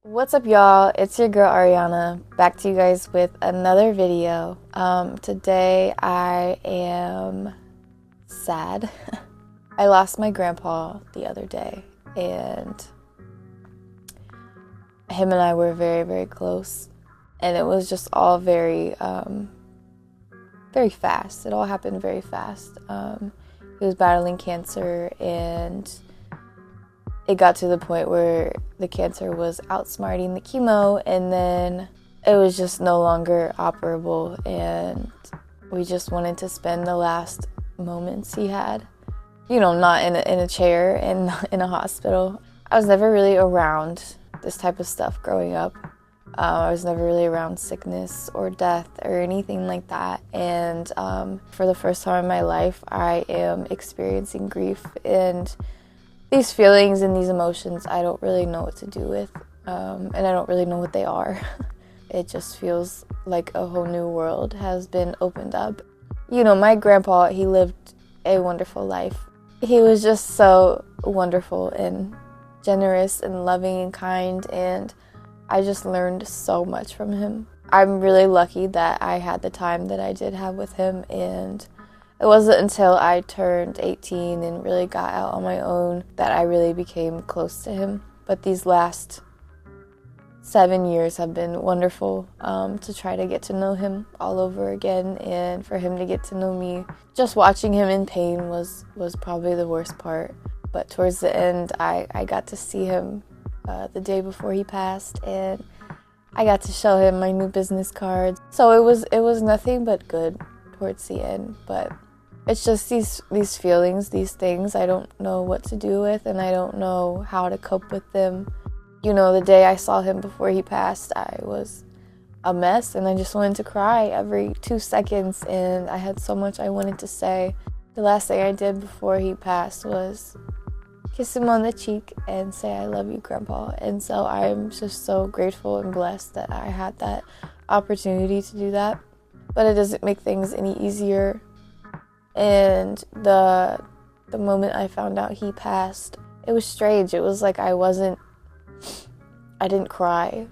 What's up, y'all? It's your girl Ariana, back to you guys with another video. Today I am sad. I lost my grandpa the other day, and him and I were very, very close, and it was just all very fast. It all happened very fast. He was battling cancer, and it got to the point where the cancer was outsmarting the chemo, and then it was just no longer operable, and we just wanted to spend the last moments he had, not in a chair and not in a hospital. I was never really around this type of stuff growing up. I was never really around sickness or death or anything like that, and for the first time in my life, I am experiencing grief, and these feelings and these emotions I don't really know what to do with, and I don't really know what they are. It just feels like a whole new world has been opened up. My grandpa, he lived a wonderful life. He was just so wonderful and generous and loving and kind, and I just learned so much from him. I'm really lucky that I had the time that I did have with him, and it wasn't until I turned 18 and really got out on my own that I really became close to him. But these last 7 years have been wonderful, to try to get to know him all over again, and for him to get to know me. Just watching him in pain was probably the worst part. But towards the end, I got to see him the day before he passed, and I got to show him my new business cards. So it was nothing but good towards the end, but it's just these feelings, these things I don't know what to do with, and I don't know how to cope with them. The day I saw him before he passed, I was a mess, and I just wanted to cry every 2 seconds, and I had so much I wanted to say. The last thing I did before he passed was kiss him on the cheek and say, "I love you, Grandpa." And so I'm just so grateful and blessed that I had that opportunity to do that. But it doesn't make things any easier. And the moment I found out he passed, it was strange. It was like I didn't cry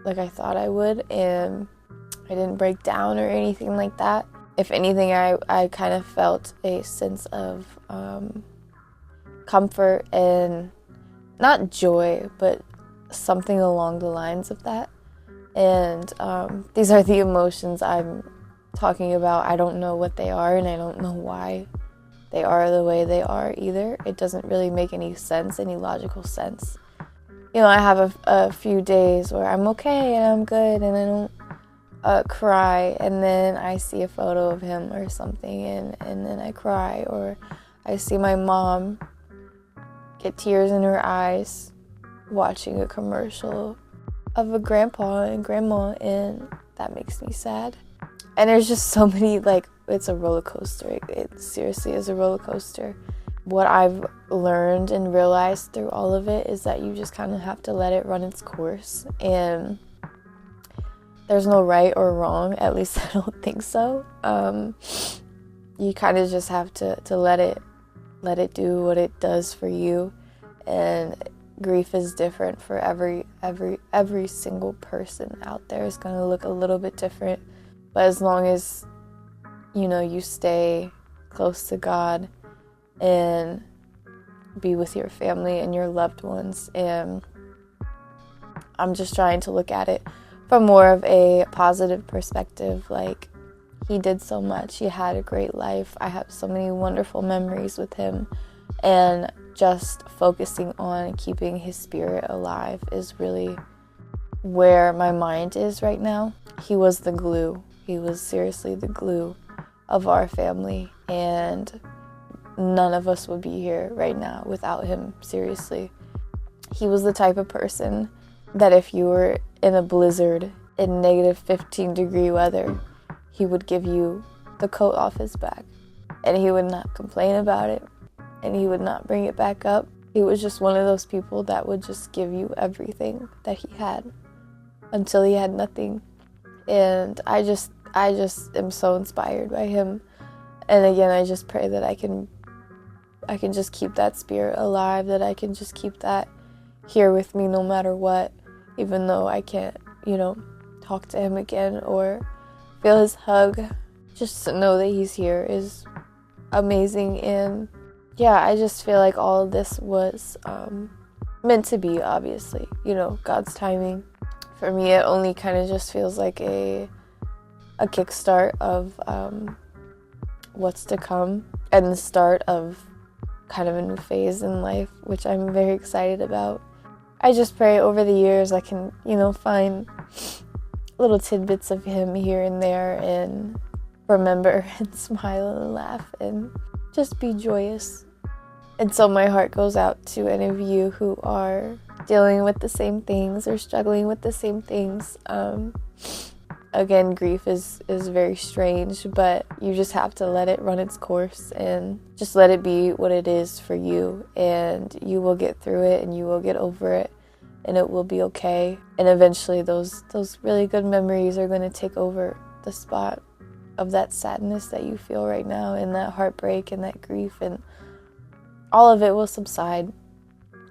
like I thought I would, and I didn't break down or anything like that. If anything, I kind of felt a sense of comfort and not joy, but something along the lines of that. And these are the emotions I'm talking about. I don't know what they are, and I don't know why they are the way they are either. It doesn't really make any sense, any logical sense. I have a few days where I'm okay and I'm good and I don't cry, and then I see a photo of him or something and then I cry, or I see my mom get tears in her eyes watching a commercial of a grandpa and grandma, and that makes me sad. And there's just so many, it's a roller coaster. It seriously is a roller coaster. What I've learned and realized through all of it is that you just kind of have to let it run its course, and there's no right or wrong, at least I don't think so. You kind of just have to let it do what it does for you, and grief is different for every single person out there. Is going to look a little bit different, but as long as you stay close to God and be with your family and your loved ones, and I'm just trying to look at it from more of a positive perspective. Like, he did so much, he had a great life, I have so many wonderful memories with him, and just focusing on keeping his spirit alive is really where my mind is right now. He was the glue. He was seriously the glue of our family, and none of us would be here right now without him, seriously. He was the type of person that if you were in a blizzard in negative 15-degree weather, he would give you the coat off his back, and he would not complain about it, and he would not bring it back up. He was just one of those people that would just give you everything that he had until he had nothing. And I just am so inspired by him. And again, I just pray that I can just keep that spirit alive, that I can just keep that here with me no matter what. even though I can't, talk to him again or feel his hug. Just to know that he's here is amazing. And yeah, I just feel like all of this was meant to be, obviously, God's timing. For me, it only kind of just feels like a kickstart of what's to come and the start of kind of a new phase in life, which I'm very excited about. I just pray over the years I can, find little tidbits of him here and there and remember and smile and laugh and just be joyous. And so my heart goes out to any of you who are dealing with the same things or struggling with the same things. Again, grief is very strange, but you just have to let it run its course and just let it be what it is for you, and you will get through it and you will get over it and it will be okay. And eventually those really good memories are going to take over the spot of that sadness that you feel right now, and that heartbreak and that grief, and all of it will subside.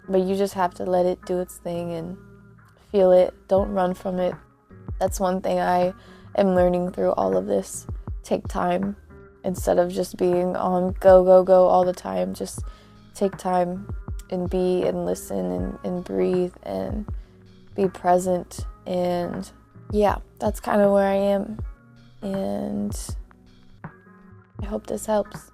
But you just have to let it do its thing and feel it. Don't run from it. That's one thing I am learning through all of this. Take time instead of just being on go, go, go all the time. Just take time and be and listen and breathe and be present. And yeah, that's kind of where I am. And I hope this helps.